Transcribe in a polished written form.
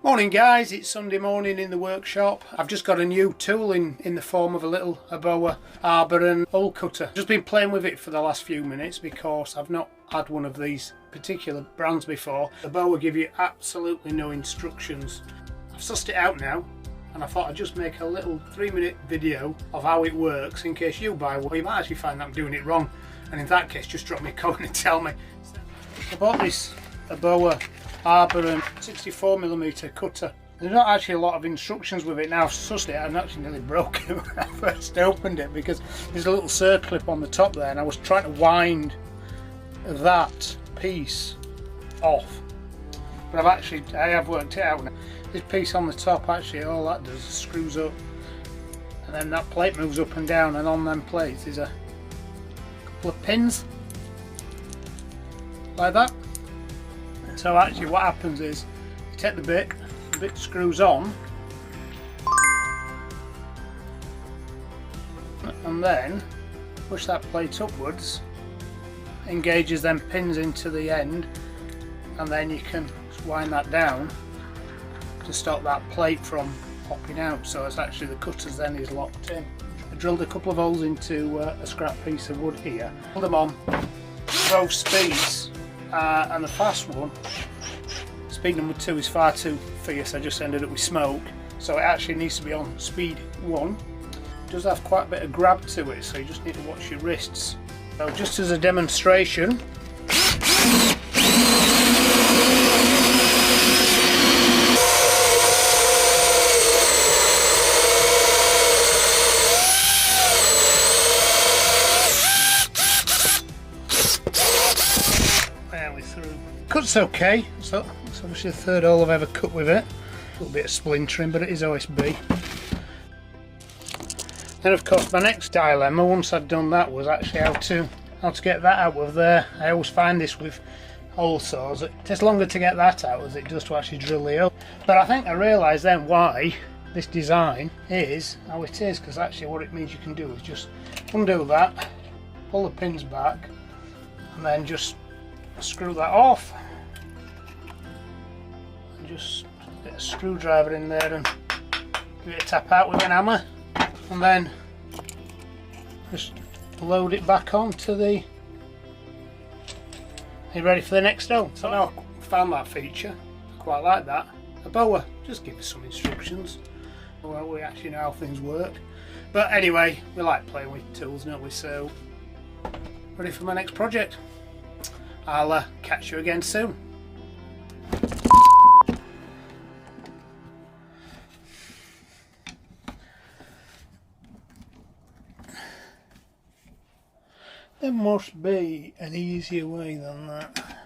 Morning guys, it's Sunday morning in the workshop. I've just got a new tool in the form of a little Erbauer Arbor and hole cutter. Just been playing with it for the last few minutes because I've not had one of these particular brands before. Erbauer give you absolutely no instructions. I've sussed it out now and I thought I'd just make a little 3-minute video of how it works in case you buy one. You might actually find that I'm doing it wrong, and in that case just drop me a comment and tell me. I bought this Erbauer Arbor and 64mm cutter. There's not actually a lot of instructions with it now. I've sussed it and actually nearly broke it when I first opened it because there's a little circlip on the top there and I was trying to wind that piece off, but I have worked it out now. This piece on the top, actually all that does is screws up and then that plate moves up and down, and on them plates is a couple of pins like that. So actually what happens is you take the bit screws on and then push that plate upwards, engages them pins into the end, and then you can wind that down to stop that plate from popping out. So it's actually the cutters then is locked in. I drilled a couple of holes into a scrap piece of wood here, put them on both speeds. And the fast one, speed number 2, is far too fierce. I just ended up with smoke, so it actually needs to be on speed 1. It does have quite a bit of grab to it, so you just need to watch your wrists. So just as a demonstration, cut's okay, so it's obviously the third hole I've ever cut with it. A little bit of splintering, but it is OSB. Then of course my next dilemma once I'd done that was actually how to get that out of there. I always find this with hole saws, it takes longer to get that out as it does to actually drill the hole. But I think I realised then why this design is how it is, because actually what it means you can do is just undo that, pull the pins back, and then just screw that off. Just get a screwdriver in there and give it a tap out with an hammer, and then just load it back onto the. Are you ready for the next hole? So now I found that feature, I quite like that. Erbauer, just give us some instructions. Well, we actually know how things work. But anyway, we like playing with tools, don't we? So, ready for my next project. I'll catch you again soon. There must be an easier way than that.